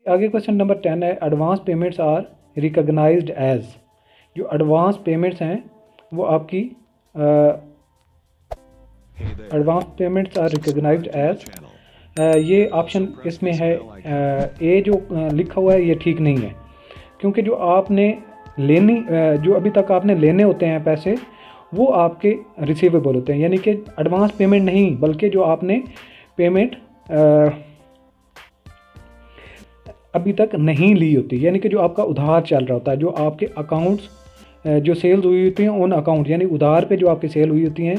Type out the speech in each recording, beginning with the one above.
आगे question number 10 है, advance payments are recognized as. जो एडवांस पेमेंट्स हैं वो आपकी advance payments are recognized as, ये ऑप्शन इसमें है ए जो लिखा हुआ है ये ठीक नहीं है, क्योंकि जो आपने जो अभी तक आपने लेने होते हैं पैसे वो आपके रिसीवेबल होते हैं, यानी कि एडवांस पेमेंट नहीं बल्कि जो आपने पेमेंट अभी तक नहीं ली होती, यानी कि जो आपका उधार चल रहा होता है, जो आपके अकाउंट्स जो सेल्स हुई होती हैं उन अकाउंट यानी उधार पे जो आपकी सेल हुई होती हैं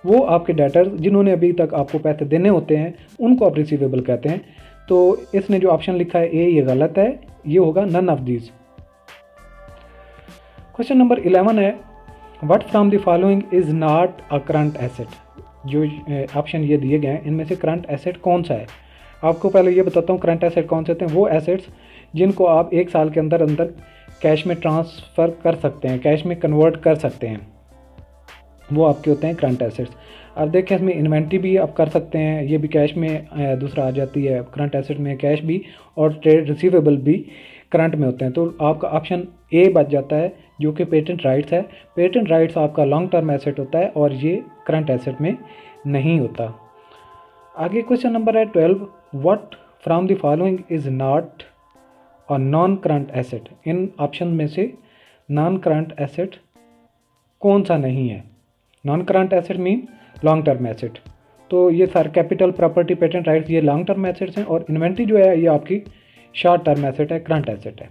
वो आपके डेटर जिन्होंने अभी तक आपको पैसे देने होते हैं उनको आप रिसीवेबल कहते हैं। तो इसने जो ऑप्शन लिखा है ए ये गलत है, ये होगा none of these. Question number 11 है, what from the following is not a current asset. जो ऑप्शन ये दिए गए हैं इनमें से करंट एसेट कौन सा है। आपको पहले ये बताता हूँ करंट एसेट कौन से होते हैं। वो एसेट्स जिनको आप एक साल के अंदर अंदर कैश में ट्रांसफ़र कर सकते हैं, कैश में कन्वर्ट कर सकते हैं, वो आपके होते हैं करंट एसेट्स। अब देखें इसमें इन्वेंट्री भी आप कर सकते हैं, ये भी कैश में दूसरा आ जाती है। करंट एसेट में कैश भी और ट्रेड रिसीवेबल भी करंट में होते हैं। तो आपका ऑप्शन ए बच जाता है जो कि पेटेंट राइट्स है। पेटेंट राइट्स आपका लॉन्ग टर्म एसेट होता है और ये करंट एसेट में नहीं होता। आगे क्वेश्चन नंबर है 12, what from the following is not और नॉन करंट एसेट। इन ऑप्शन में से नॉन करंट एसेट कौन सा नहीं है। Non current asset mean long term asset. तो ये सारे कैपिटल, प्रॉपर्टी, पेटेंट राइट्स ये लॉन्ग टर्म एसेट्स हैं और इन्वेंट्री जो है ये आपकी शॉर्ट टर्म एसेट है, करंट एसेट है।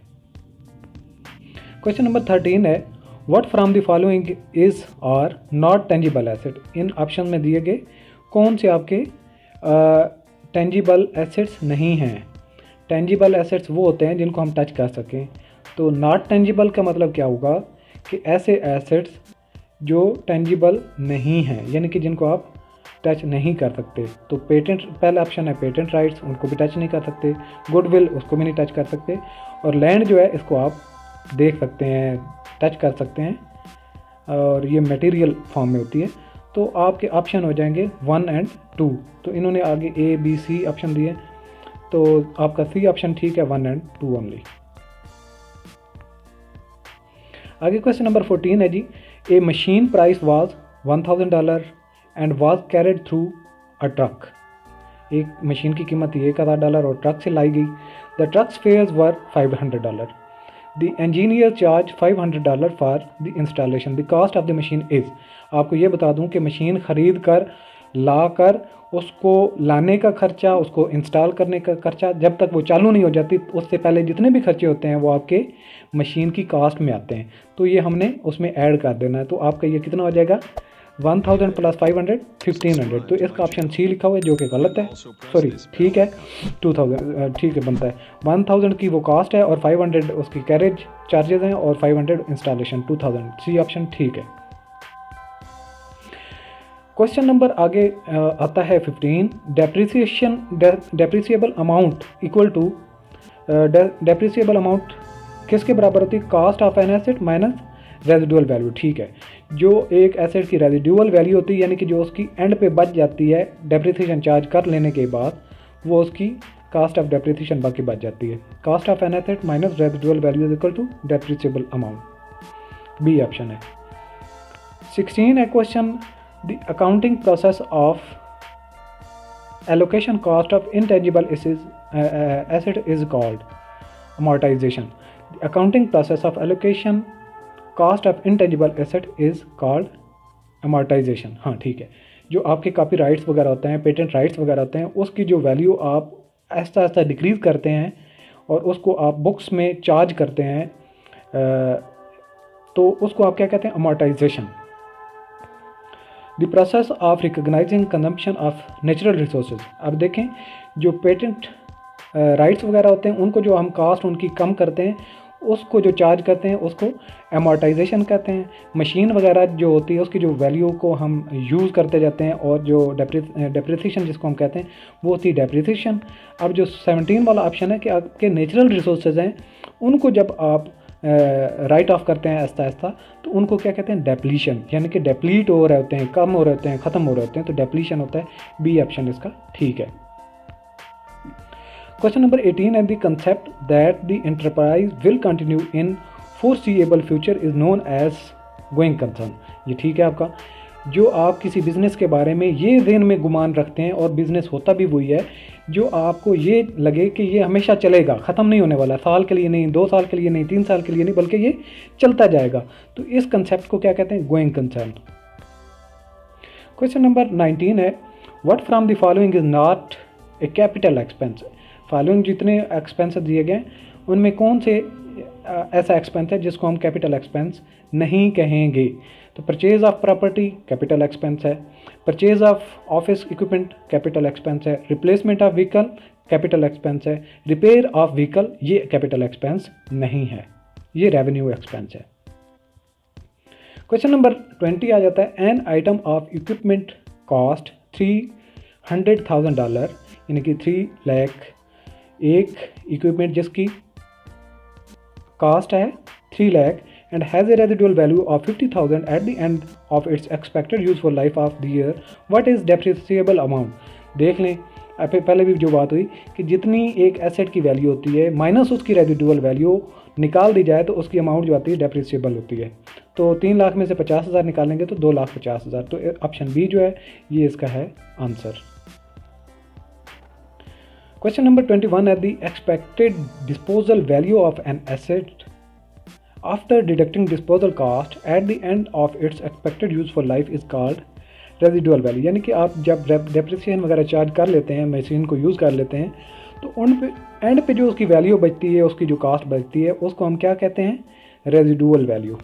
क्वेश्चन नंबर 13 है, what from the following is और not tangible asset. In option में दिए गए कौन से आपके टेंजिबल एसेट्स नहीं हैं। टेंजिबल एसेट्स वो होते हैं जिनको हम टच कर सकें। तो नॉट टेंजिबल का मतलब क्या होगा कि ऐसे एसेट्स जो टेंजिबल नहीं हैं, यानी कि जिनको आप टच नहीं कर सकते। तो पेटेंट पहला ऑप्शन है पेटेंट राइट्स, उनको भी टच नहीं कर सकते। गुडविल उसको भी नहीं टच कर सकते। और लैंड जो है इसको आप देख सकते हैं, टच कर सकते हैं और ये मटेरियल फॉर्म में होती है। तो आपके ऑप्शन हो जाएंगे 1 और 2। तो इन्होंने आगे ए बी सी ऑप्शन दिए, तो आपका सी ऑप्शन ठीक है, 1 और 2 ओनली। आगे क्वेश्चन नंबर 14 है जी, a machine price was $1000 and was carried through a truck. एक मशीन की कीमत थी $1000 और ट्रक से लाई गई। The truck's fares were $500। The engineer charge $500 for the installation. The cost of the machine is. आपको ये बता दूं कि मशीन ख़रीद कर ला कर उसको लाने का खर्चा, उसको इंस्टॉल करने का खर्चा, जब तक वो चालू नहीं हो जाती उससे पहले जितने भी खर्चे होते हैं वो आपके मशीन की कॉस्ट में आते हैं। तो ये हमने उसमें ऐड कर देना है। तो आपका ये कितना हो जाएगा, 1000 + 500 1500। तो इसका ऑप्शन सी लिखा हुआ है जो कि गलत है, सॉरी ठीक है, 2000 ठीक है बनता है। 1000 की वो कॉस्ट है और 500 उसकी कैरेज चार्जेस हैं और 500 इंस्टॉलेशन, 2000। सी ऑप्शन ठीक है। क्वेश्चन नंबर आगे आता है 15, depreciable amount equal to. Depreciable amount किसके बराबर होती है, cost of an asset minus residual value. ठीक है, जो एक एसेट की रेजिडुअल वैल्यू होती है यानी कि जो उसकी एंड पे बच जाती है डेप्रिसिएशन चार्ज कर लेने के बाद, वो उसकी कॉस्ट ऑफ डेप्रिसिएशन बाकी बच जाती है। Cost of an asset minus residual value is equal to depreciable amount, B option है। 16 है question, the accounting process of allocation cost of intangible asset is called amortization. The accounting process of allocation cost of intangible asset is called amortization. हाँ ठीक है, जो आपके copy rights वगैरह होते हैं, पेटेंट राइट्स वगैरह होते हैं, उसकी जो वैल्यू आप आहिस्ता आहिस्ता डिक्रीज़ करते हैं और उसको आप बुक्स में चार्ज करते हैं, तो उसको आप क्या कहते हैं, amortization. The process of recognising consumption of natural resources. अब देखें जो पेटेंट राइट्स वगैरह होते हैं उनको जो हम कास्ट उनकी कम करते हैं, उसको जो चार्ज करते हैं उसको एमोर्टाइजेशन कहते हैं। मशीन वगैरह जो होती है उसकी जो वैल्यू को हम यूज़ करते जाते हैं और जो डेप्रिसिएशन जिसको हम कहते हैं वो होती है डेप्रिसिएशन। अब जो 17 वाला ऑप्शन है कि आपके नेचुरल रिसोर्सेज हैं उनको जब आप राइट ऑफ करते हैं आहिस्ता आहिस्ता, तो उनको क्या कहते हैं, डेप्लीशन, यानी कि डेप्लीट हो रहे होते हैं, कम हो रहे होते हैं, ख़त्म हो रहे होते हैं, तो डेप्लीशन होता है, बी ऑप्शन इसका ठीक है। क्वेश्चन नंबर 18 है the concept that the enterprise will continue in foreseeable future is known as going concern. ये ठीक है आपका। जो आप किसी बिज़नेस के बारे में ये ज़हन में गुमान रखते हैं और बिज़नेस होता भी वही है जो आपको ये लगे कि ये हमेशा चलेगा, ख़त्म नहीं होने वाला, साल के लिए नहीं, 2 साल के लिए नहीं, 3 साल के लिए नहीं, बल्कि ये चलता जाएगा, तो इस कंसेप्ट को क्या कहते हैं? Going concern. क्वेश्चन नंबर 19 है what from the following is not a capital expense. Following जितने एक्सपेंसेस दिए गए उनमें कौन से ऐसा एक्सपेंस है जिसको हम कैपिटल एक्सपेंस नहीं कहेंगे? तो purchase of property capital expense है, purchase of office equipment capital expense है, replacement of vehicle capital expense है, रिपेयर ऑफ व्हीकल ये कैपिटल एक्सपेंस नहीं है, ये रेवेन्यू एक्सपेंस है। क्वेश्चन नंबर 20 आ जाता है an item of equipment cost $300,000 यानी कि 3 लाख एक इक्विपमेंट जिसकी कॉस्ट है 3 lakh and has a residual value of 50,000 at the end of its expected useful life of the year, what is depreciable amount? देख लें पहले भी जो बात हुई कि जितनी एक एसेट की वैल्यू होती है माइनस उसकी रेजिडुअल वैल्यू निकाल दी जाए तो उसकी अमाउंट जो आती है डेप्रिसिएबल होती है। तो 3 लाख में से 50,000 निकालेंगे तो 2,50,000, तो ऑप्शन बी जो है ये इसका है आंसर। क्वेश्चन नंबर 21 है the expected disposal value of an asset after deducting disposal cost at the end of its expected useful life is called residual value. यानी कि आप जब डेप्रिसिएशन वगैरह चार्ज कर लेते हैं, मशीन को यूज़ कर लेते हैं, तो उन पे एंड पे जो उसकी वैल्यू बचती है, उसकी जो कास्ट बचती है, उसको हम क्या कहते हैं? Residual value.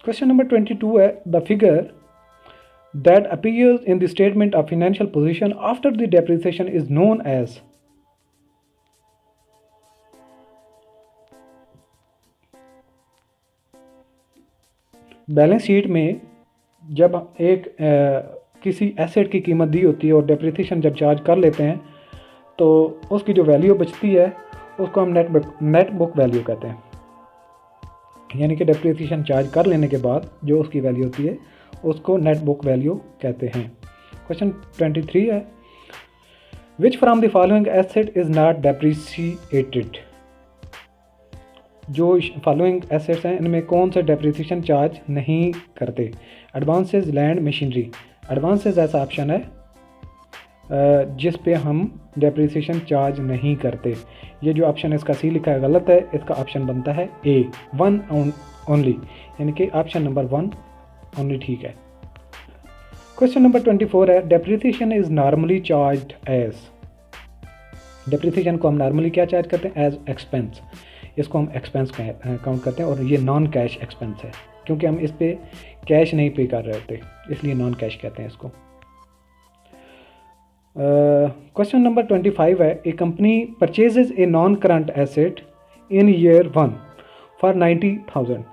क्वेश्चन नंबर 22 है the figure that appears in the statement of financial position after the depreciation is known as. Balance sheet में जब एक किसी एसेट की कीमत दी होती है और डेप्रिसिएशन जब चार्ज कर लेते हैं तो उसकी जो वैल्यू बचती है उसको हम नेट बुक वैल्यू कहते हैं। यानी कि डेप्रिसिएशन चार्ज कर लेने के बाद जो उसकी वैल्यू होती है उसको नेट बुक वैल्यू कहते हैं। क्वेश्चन 23 है which from the following asset is not depreciated. जो फॉलोइंग एसेट्स हैं इनमें कौन से डेप्रिसिएशन चार्ज नहीं करते? Advances land machinery. एडवांसेस ऐसा ऑप्शन है जिस पे हम डेप्रिसिएशन चार्ज नहीं करते। ये जो ऑप्शन इसका सी लिखा है गलत है, इसका ऑप्शन बनता है ए 1 ओनली, यानी कि ऑप्शन नंबर 1 ओनली ठीक है। क्वेश्चन नंबर 24 है depreciation is normally charged as. Depreciation को हम नॉर्मली क्या चार्ज करते हैं? As expense. इसको हम एक्सपेंस काउंट करते हैं और ये नॉन कैश एक्सपेंस है क्योंकि हम इस पे कैश नहीं पे कर रहे होते, इसलिए नॉन कैश कहते हैं इसको। क्वेश्चन नंबर 25 है a company purchases a non current asset in year 1 for 90,000।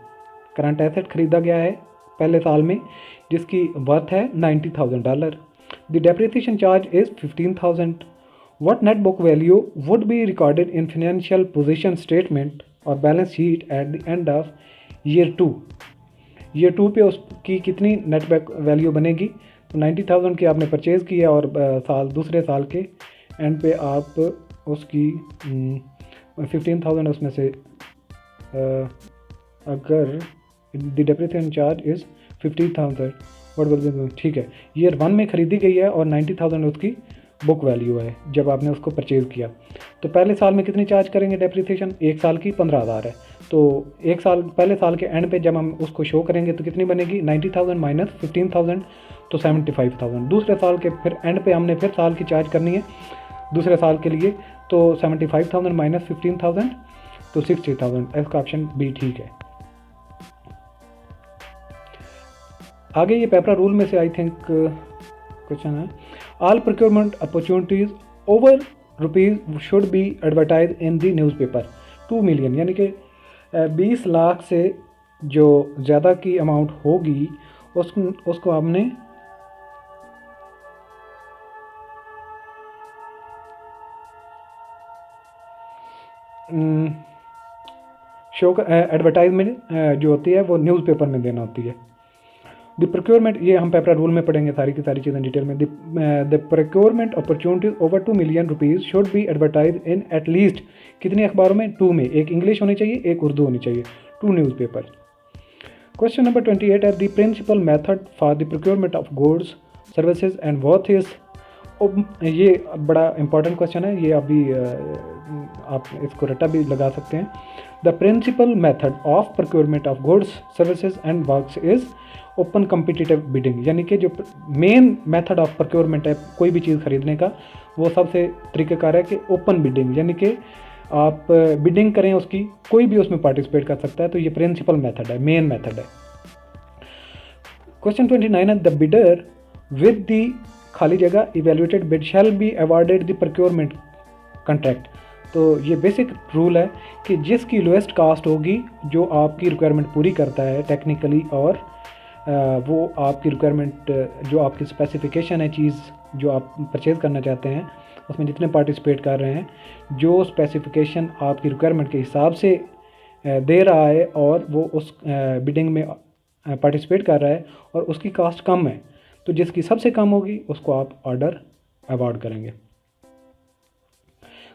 Current asset खरीदा गया है पहले साल में जिसकी वर्थ है $90,000। The depreciation charge is 15,000। What net book value would be recorded in financial position statement और balance sheet at the end of year 2? Year 2 पे उसकी कितनी नेट वैल्यू बनेगी? तो 90,000 की आपने परचेज़ की है और दूसरे साल के एंड पे आप उसकी 15,000 उसमें से अगर the depreciation charge is 50,000 what will be, ठीक है, ईयर 1 में ख़रीदी गई है और 90,000 उसकी बुक वैल्यू है जब आपने उसको परचेज़ किया। तो पहले साल में कितनी चार्ज करेंगे डेप्रिसिएशन? एक साल की 15,000 है, तो एक साल पहले साल के एंड पे जब हम उसको शो करेंगे तो कितनी बनेगी? 90,000 माइनस 15,000 तो 75,000। दूसरे साल के फिर एंड पे हमने फिर साल की चार्ज करनी है दूसरे साल के लिए, तो 75,000 माइनस 15,000 तो 60,000। इसका ऑप्शन बी ठीक है। आगे ये पेपर रूल में से आई थिंक क्वेश्चन है all procurement opportunities over rupees should be advertise in the newspaper 2 million, यानी कि 20 लाख से जो ज़्यादा की अमाउंट होगी उसको हमने शो एडवर्टाइजमेंट जो होती है वो न्यूज़पेपर में देना होती है। द प्रोक्योरमेंट, ये हम पेपरा रूल में पढ़ेंगे सारी की सारी चीज़ें डिटेल में। The procurement opportunities over 2 million rupees should be advertise in at least कितने अखबारों में, 2 में, एक इंग्लिश होनी चाहिए एक उर्दू होनी चाहिए, 2 न्यूज़पेपर। क्वेश्चन नंबर 28 है the principal method for the procurement of goods services and worth is, ये बड़ा इंपॉर्टेंट क्वेश्चन है, ये अभी आप इसको रट्टा भी लगा सकते हैं। The principal method of procurement of goods services and works is open competitive bidding, यानी कि जो मेन मेथड ऑफ प्रोक्योरमेंट है कोई भी चीज़ खरीदने का, वो सबसे तरीक़ेकार है कि ओपन बिडिंग, यानी कि आप बिडिंग करें उसकी, कोई भी उसमें पार्टिसिपेट कर सकता है, तो ये प्रिंसिपल मेथड है, मेन मेथड है। क्वेश्चन 29 है द बिडर विद द खाली जगह evaluated bid shall be awarded the procurement contract. तो ये बेसिक रूल है कि जिसकी लोएस्ट कास्ट होगी, जो आपकी रिक्वायरमेंट पूरी करता है टेक्निकली, और वो आपकी रिक्वायरमेंट जो आपकी स्पेसिफिकेशन है, चीज़ जो आप परचेज़ करना चाहते हैं, उसमें जितने पार्टिसिपेट कर रहे हैं, जो स्पेसिफिकेशन आपकी रिक्वायरमेंट के हिसाब से दे रहा है और वो उस बिडिंग में पार्टिसिपेट कर रहा है और उसकी कास्ट कम है, तो जिसकी सबसे कम होगी उसको आप ऑर्डर अवार्ड करेंगे।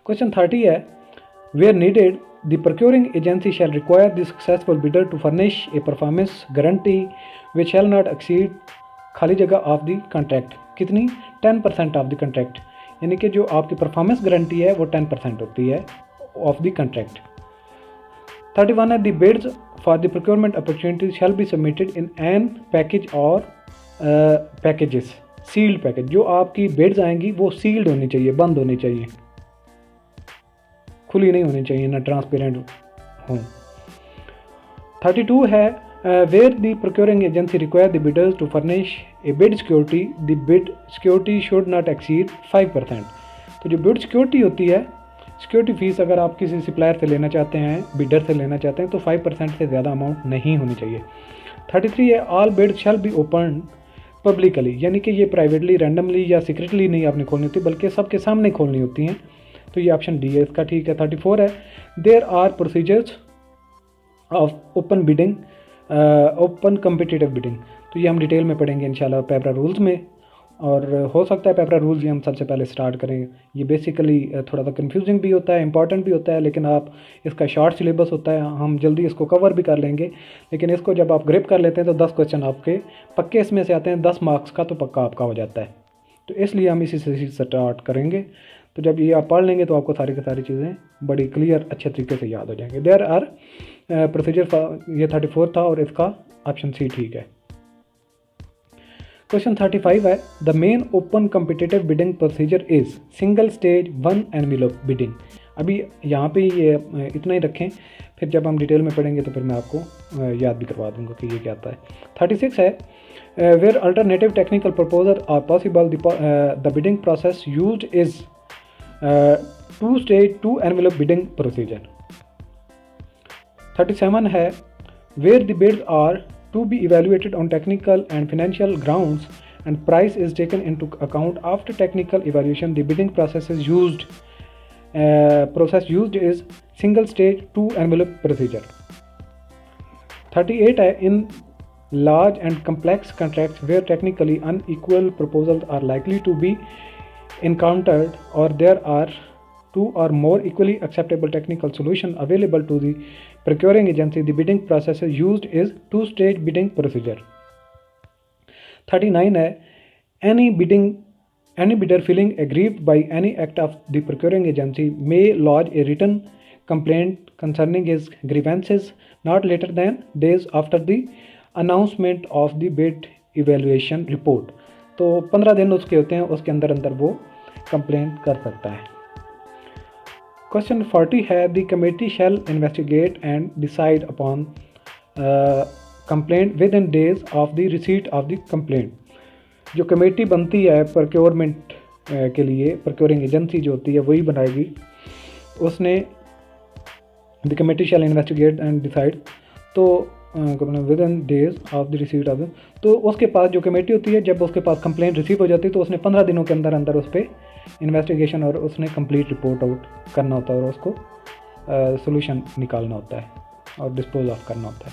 क्वेश्चन 30 है where needed the procuring agency shall require the successful bidder to furnish a performance guarantee which shall not exceed खाली जगह ऑफ द कॉन्ट्रैक्ट, कितनी, 10% ऑफ द कॉन्ट्रैक्ट, यानी कि जो आपकी परफॉर्मेंस गारंटी है वो 10% होती है ऑफ द कॉन्ट्रैक्ट। 31 है the bids for the procurement opportunities shall be submitted in an package और पैकेजेस, सील्ड पैकेज, जो आपकी बिड्स आएंगी वो सील्ड होनी चाहिए, बंद होनी चाहिए, खुली नहीं होनी चाहिए, ना ट्रांसपेरेंट हो। 32 है where the procuring agency require the bidders to furnish a bid security, the bid security should not exceed 5%। तो जो बिड सिक्योरिटी होती है, सिक्योरिटी फीस अगर आप किसी सप्लायर से लेना चाहते हैं, बिडर से लेना चाहते हैं, तो 5% से ज़्यादा अमाउंट नहीं होनी चाहिए। 33 है all bid shall be open publicly, यानी कि ये प्राइवेटली, रैंडमली या सीक्रेटली नहीं आपने खोलनी होती, बल्कि सबके सामने खोलनी होती हैं, तो ये ऑप्शन डी है इसका, ठीक है। 34 है there are procedures of open bidding, open competitive bidding, तो ये हम डिटेल में पढ़ेंगे इंशाल्लाह पेपरा रूल्स में, और हो सकता है पेपरा रूल्स ये हम सबसे पहले स्टार्ट करें। ये बेसिकली थोड़ा सा कंफ्यूजिंग भी होता है, इंपॉर्टेंट भी होता है, लेकिन आप इसका शॉर्ट सिलेबस होता है, हम जल्दी इसको कवर भी कर लेंगे, लेकिन इसको जब आप ग्रिप कर लेते हैं तो 10 क्वेश्चन आपके पक्के इसमें से आते हैं, 10 मार्क्स का तो पक्का आपका हो जाता है, तो इसलिए हम इसी से स्टार्ट करेंगे। तो जब ये आप पढ़ लेंगे तो आपको सारी की सारी चीज़ें बड़ी क्लियर अच्छे तरीके से याद हो जाएंगे। देयर आर प्रोसीजर, ये 34 था और इसका ऑप्शन सी ठीक है। क्वेश्चन 35 है the main open competitive bidding procedure is single stage 1 envelope bidding. अभी यहाँ पे ये इतना ही रखें, फिर जब हम डिटेल में पढ़ेंगे तो फिर मैं आपको याद भी करवा दूंगा कि ये क्या आता है। 36 है where alternative technical proposal are possible the bidding process used is 2 stage 2 envelope bidding procedure. 37 है where the bids are to be evaluated on technical and financial grounds and price is taken into account after technical evaluation, the bidding process is used is single stage 2 envelope procedure। 38 है in large and complex contracts where technically unequal proposals are likely to be encountered or there are 2 or more equally acceptable technical solution available to the procuring agency, the bidding process used is 2-stage bidding procedure। 39 है any bidder feeling aggrieved by any act of the procuring agency may lodge a written complaint concerning his grievances not later than days after the announcement of the bid evaluation report। तो 15 दिन उसके होते हैं, उसके अंदर वो complaint कर सकता है। क्वेश्चन 40 है the committee shall investigate and decide upon complaint with in days of the receipt of the complaint. जो कमेटी बनती है प्रोक्योरमेंट के लिए, प्रोक्योरिंग एजेंसी जो होती है वही बनाएगी, उसने the committee shall investigate and decide, तो within days of the receipt of the, तो उसके पास जो कमेटी होती है जब उसके पास कंप्लेंट रिसीव हो जाती है तो उसने 15 दिनों के अंदर उस पर इन्वेस्टिगेशन और उसने कंप्लीट रिपोर्ट आउट करना होता है और उसको सोल्यूशन निकालना होता है और डिस्पोज ऑफ करना होता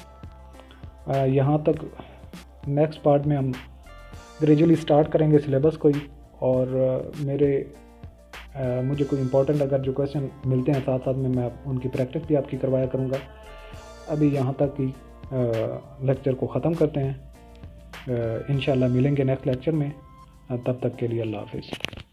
है। यहाँ तक नेक्स्ट पार्ट में हम ग्रेजुअली स्टार्ट करेंगे सिलेबस को ही, और मुझे कोई इंपॉर्टेंट अगर जो क्वेश्चन मिलते हैं साथ साथ में मैं उनकी प्रैक्टिस भी आपकी करवाया करूँगा। अभी यहाँ तक ही लेक्चर को ख़त्म करते हैं। इंशाल्लाह मिलेंगे नेक्स्ट लेक्चर में। तब तक के लिए अल्लाह हाफिज़।